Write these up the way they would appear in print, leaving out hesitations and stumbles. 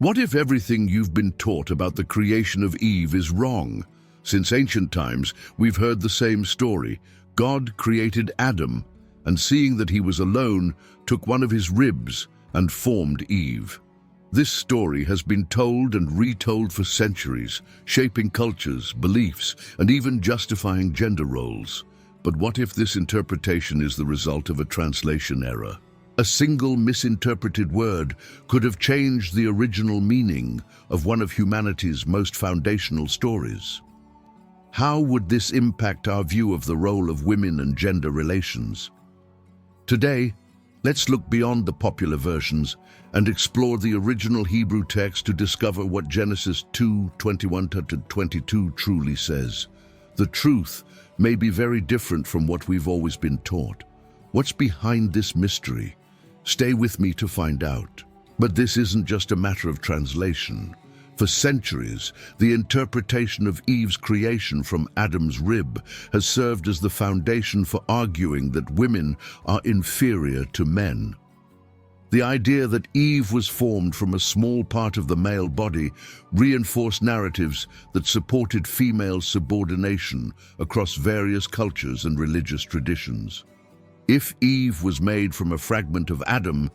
What if everything you've been taught about the creation of Eve is wrong? Since ancient times, we've heard the same story. God created Adam, and seeing that he was alone, took one of his ribs and formed Eve. This story has been told and retold for centuries, shaping cultures, beliefs, and even justifying gender roles. But what if this interpretation is the result of a translation error? A single misinterpreted word could have changed the original meaning of one of humanity's most foundational stories. How would this impact our view of the role of women and gender relations? Today, let's look beyond the popular versions and explore the original Hebrew text to discover what Genesis 2:21-22 truly says. The truth may be very different from what we've always been taught. What's behind this mystery? Stay with me to find out. But this isn't just a matter of translation. For centuries, the interpretation of Eve's creation from Adam's rib has served as the foundation for arguing that women are inferior to men. The idea that Eve was formed from a small part of the male body reinforced narratives that supported female subordination across various cultures and religious traditions. If Eve was made from a fragment of Adam,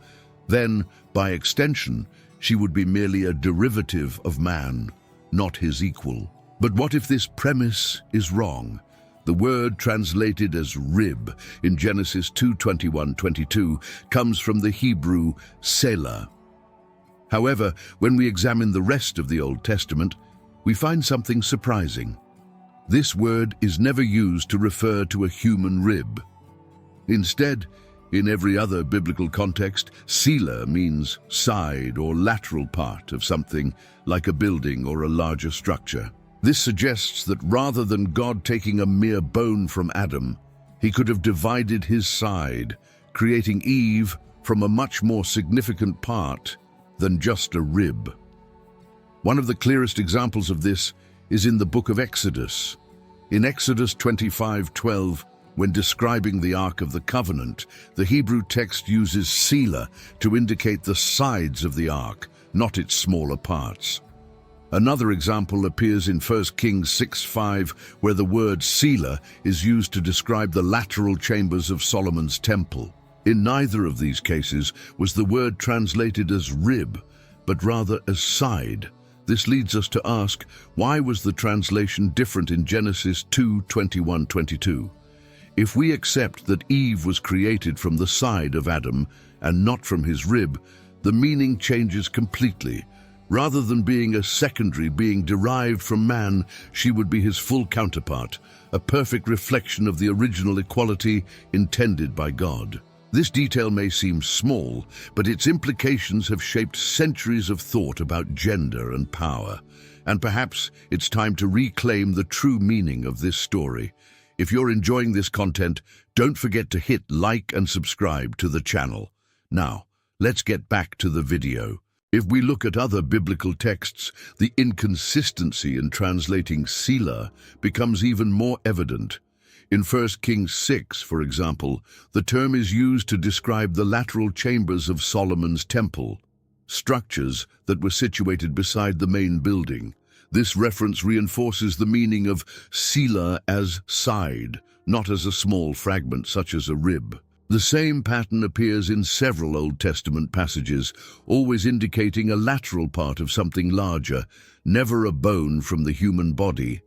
then, by extension, she would be merely a derivative of man, not his equal. But what if this premise is wrong? The word translated as rib in Genesis 2:21-22 comes from the Hebrew selah. However, when we examine the rest of the Old Testament, we find something surprising. This word is never used to refer to a human rib. Instead, in every other biblical context, selah means side or lateral part of something like a building or a larger structure. This suggests that rather than God taking a mere bone from Adam, he could have divided his side, creating Eve from a much more significant part than just a rib. One of the clearest examples of this is in the book of Exodus. In Exodus 25:12, when describing the Ark of the Covenant, the Hebrew text uses selah to indicate the sides of the Ark, not its smaller parts. Another example appears in 1 Kings 6:5, where the word selah is used to describe the lateral chambers of Solomon's temple. In neither of these cases was the word translated as rib, but rather as side. This leads us to ask, why was the translation different in Genesis 2:21-22? If we accept that Eve was created from the side of Adam and not from his rib, the meaning changes completely. Rather than being a secondary being derived from man, she would be his full counterpart, a perfect reflection of the original equality intended by God. This detail may seem small, but its implications have shaped centuries of thought about gender and power. And perhaps it's time to reclaim the true meaning of this story. If you're enjoying this content, don't forget to hit like and subscribe to the channel. Now, let's get back to the video. If we look at other biblical texts, the inconsistency in translating selah becomes even more evident. In 1 Kings 6, for example, the term is used to describe the lateral chambers of Solomon's temple, structures that were situated beside the main building. This reference reinforces the meaning of selah as side, not as a small fragment such as a rib. The same pattern appears in several Old Testament passages, always indicating a lateral part of something larger, never a bone from the human body.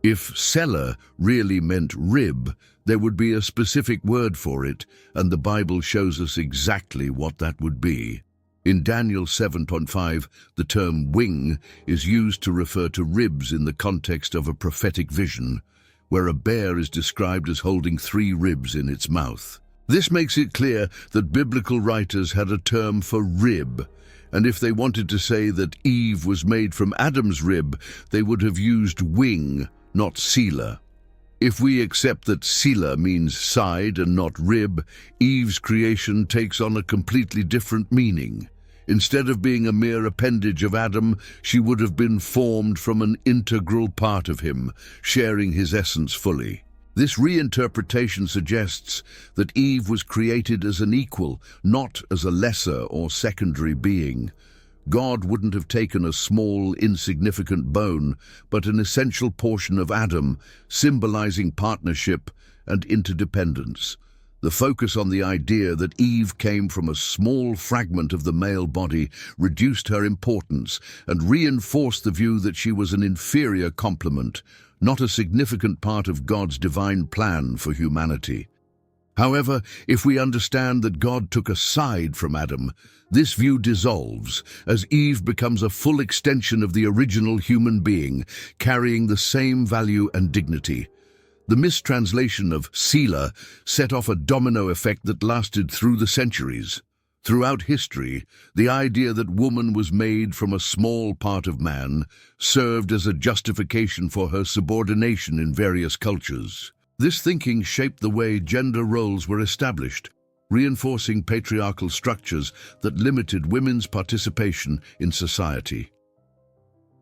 If selah really meant rib, there would be a specific word for it, and the Bible shows us exactly what that would be. In Daniel 7:5, the term wing is used to refer to ribs in the context of a prophetic vision, where a bear is described as holding 3 ribs in its mouth. This makes it clear that biblical writers had a term for rib, and if they wanted to say that Eve was made from Adam's rib, they would have used wing, not selah. If we accept that selah means side and not rib, Eve's creation takes on a completely different meaning. Instead of being a mere appendage of Adam, she would have been formed from an integral part of him, sharing his essence fully. This reinterpretation suggests that Eve was created as an equal, not as a lesser or secondary being. God wouldn't have taken a small, insignificant bone, but an essential portion of Adam, symbolizing partnership and interdependence. The focus on the idea that Eve came from a small fragment of the male body reduced her importance and reinforced the view that she was an inferior complement, not a significant part of God's divine plan for humanity. However, if we understand that God took a side from Adam, this view dissolves as Eve becomes a full extension of the original human being, carrying the same value and dignity. The mistranslation of Selah set off a domino effect that lasted through the centuries. Throughout history, the idea that woman was made from a small part of man served as a justification for her subordination in various cultures. This thinking shaped the way gender roles were established, reinforcing patriarchal structures that limited women's participation in society.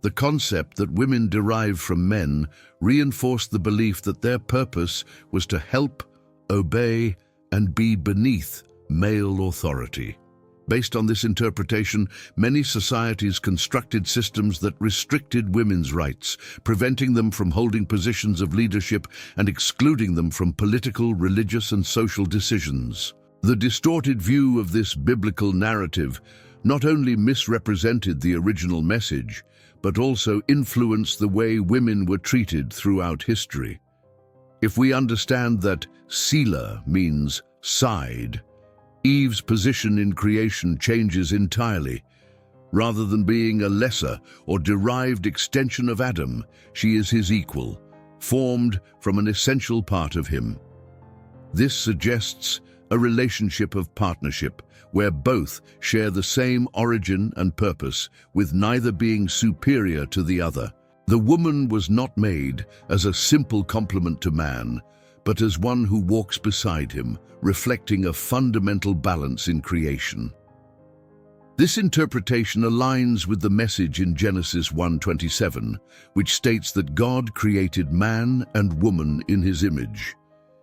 The concept that women derive from men reinforced the belief that their purpose was to help, obey, and be beneath male authority. Based on this interpretation, many societies constructed systems that restricted women's rights, preventing them from holding positions of leadership and excluding them from political, religious, and social decisions. The distorted view of this biblical narrative not only misrepresented the original message, but also influenced the way women were treated throughout history. If we understand that Selah means side, Eve's position in creation changes entirely. Rather than being a lesser or derived extension of Adam, she is his equal, formed from an essential part of him. This suggests a relationship of partnership, where both share the same origin and purpose, with neither being superior to the other. The woman was not made as a simple complement to man, but as one who walks beside him, reflecting a fundamental balance in creation. This interpretation aligns with the message in Genesis 1:27, which states that God created man and woman in his image.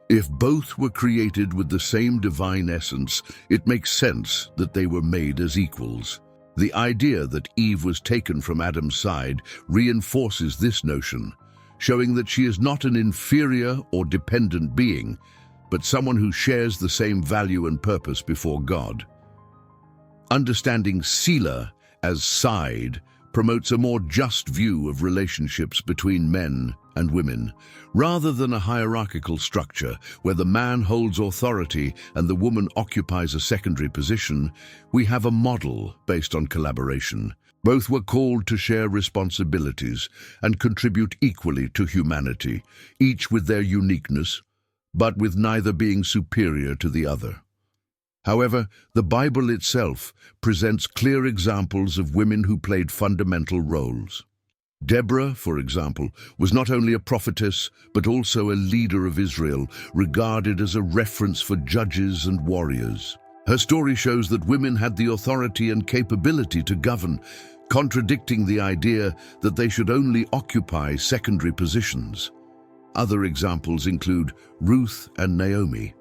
If both were created with the same divine essence, it makes sense that they were made as equals. The idea that Eve was taken from Adam's side reinforces this notion, showing that she is not an inferior or dependent being, but someone who shares the same value and purpose before God. Understanding Selah as side promotes a more just view of relationships between men and women, rather than a hierarchical structure where the man holds authority and the woman occupies a secondary position. We have a model based on collaboration. Both were called to share responsibilities and contribute equally to humanity, each with their uniqueness, but with neither being superior to the other. However, the Bible itself presents clear examples of women who played fundamental roles. Deborah, for example, was not only a prophetess, but also a leader of Israel, regarded as a reference for judges and warriors. Her story shows that women had the authority and capability to govern, contradicting the idea that they should only occupy secondary positions. Other examples include Ruth and Naomi.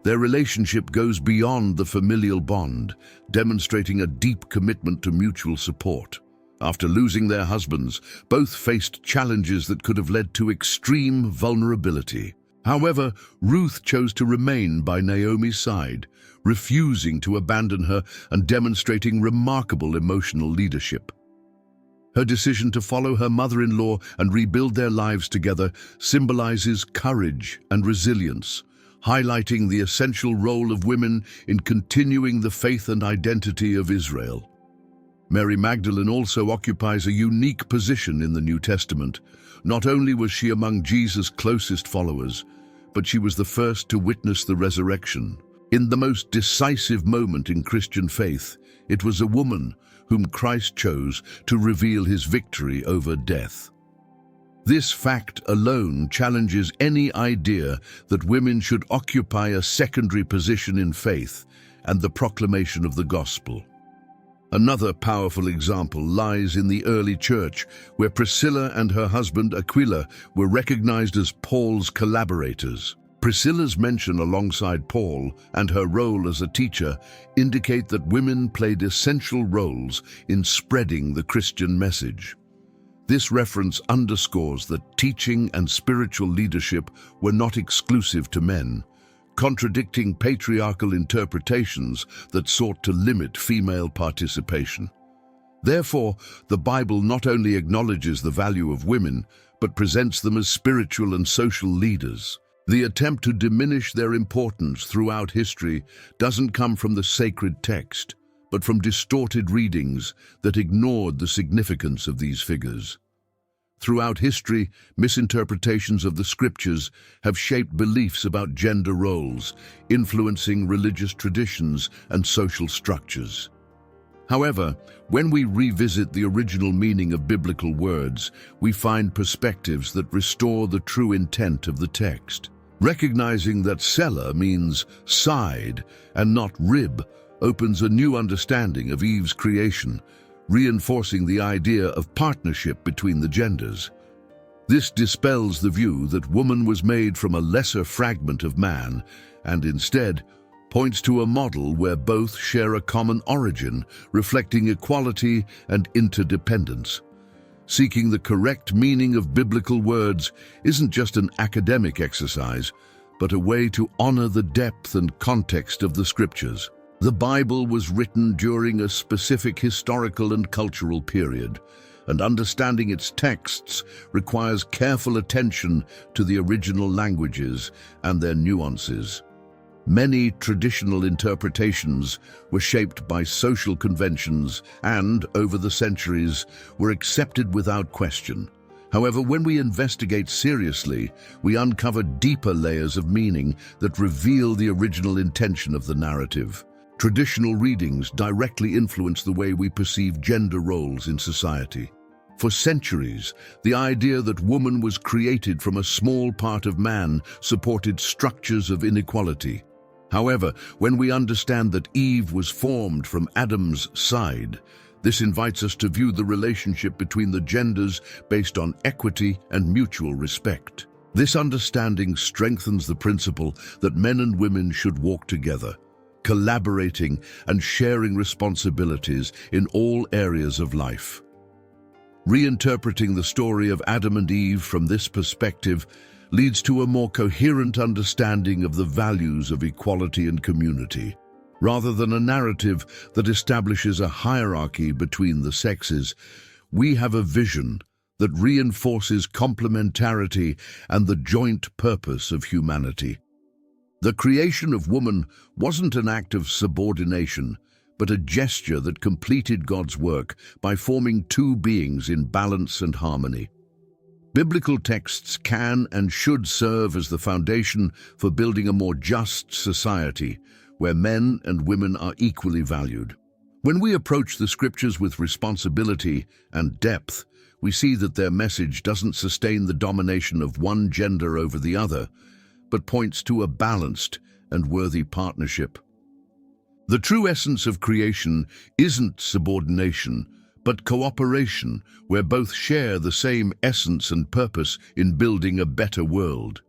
Their relationship goes beyond the familial bond, demonstrating a deep commitment to mutual support. After losing their husbands, both faced challenges that could have led to extreme vulnerability. However, Ruth chose to remain by Naomi's side, refusing to abandon her and demonstrating remarkable emotional leadership. Her decision to follow her mother-in-law and rebuild their lives together symbolizes courage and resilience, highlighting the essential role of women in continuing the faith and identity of Israel. Mary Magdalene also occupies a unique position in the New Testament. Not only was she among Jesus' closest followers, but she was the first to witness the resurrection. In the most decisive moment in Christian faith, it was a woman whom Christ chose to reveal his victory over death. This fact alone challenges any idea that women should occupy a secondary position in faith and the proclamation of the gospel. Another powerful example lies in the early church, where Priscilla and her husband Aquila were recognized as Paul's collaborators. Priscilla's mention alongside Paul and her role as a teacher indicate that women played essential roles in spreading the Christian message. This reference underscores that teaching and spiritual leadership were not exclusive to men, contradicting patriarchal interpretations that sought to limit female participation. Therefore, the Bible not only acknowledges the value of women, but presents them as spiritual and social leaders. The attempt to diminish their importance throughout history doesn't come from the sacred text, but from distorted readings that ignored the significance of these figures. Throughout history, misinterpretations of the scriptures have shaped beliefs about gender roles, influencing religious traditions and social structures. However, when we revisit the original meaning of biblical words, we find perspectives that restore the true intent of the text. Recognizing that Selah means side and not rib opens a new understanding of Eve's creation, reinforcing the idea of partnership between the genders. This dispels the view that woman was made from a lesser fragment of man and instead points to a model where both share a common origin, reflecting equality and interdependence. Seeking the correct meaning of biblical words isn't just an academic exercise, but a way to honor the depth and context of the scriptures. The Bible was written during a specific historical and cultural period, and understanding its texts requires careful attention to the original languages and their nuances. Many traditional interpretations were shaped by social conventions and, over the centuries, were accepted without question. However, when we investigate seriously, we uncover deeper layers of meaning that reveal the original intention of the narrative. Traditional readings directly influence the way we perceive gender roles in society. For centuries, the idea that woman was created from a small part of man supported structures of inequality. However, when we understand that Eve was formed from Adam's side, this invites us to view the relationship between the genders based on equity and mutual respect. This understanding strengthens the principle that men and women should walk together, collaborating and sharing responsibilities in all areas of life. Reinterpreting the story of Adam and Eve from this perspective leads to a more coherent understanding of the values of equality and community. Rather than a narrative that establishes a hierarchy between the sexes, we have a vision that reinforces complementarity and the joint purpose of humanity. The creation of woman wasn't an act of subordination, but a gesture that completed God's work by forming two beings in balance and harmony. Biblical texts can and should serve as the foundation for building a more just society where men and women are equally valued. When we approach the scriptures with responsibility and depth, we see that their message doesn't sustain the domination of one gender over the other, but points to a balanced and worthy partnership. The true essence of creation isn't subordination, but cooperation, where both share the same essence and purpose in building a better world.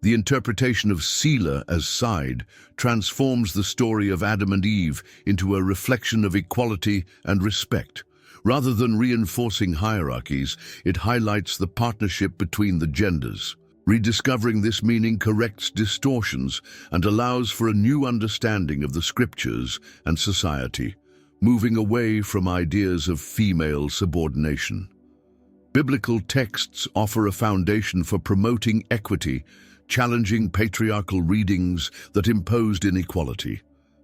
The interpretation of Selah as side transforms the story of Adam and Eve into a reflection of equality and respect. Rather than reinforcing hierarchies, it highlights the partnership between the genders. Rediscovering this meaning corrects distortions and allows for a new understanding of the scriptures and society, moving away from ideas of female subordination. Biblical texts offer a foundation for promoting equity, challenging patriarchal readings that imposed inequality.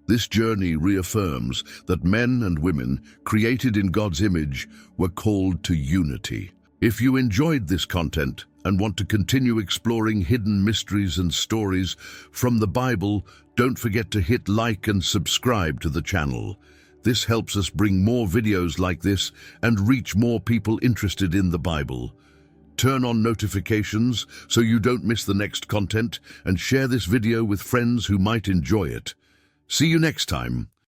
This journey reaffirms that men and women, created in God's image, were called to unity. If you enjoyed this content and want to continue exploring hidden mysteries and stories from the Bible, don't forget to hit like and subscribe to the channel. This helps us bring more videos like this and reach more people interested in the Bible. Turn on notifications so you don't miss the next content, and share this video with friends who might enjoy it. See you next time.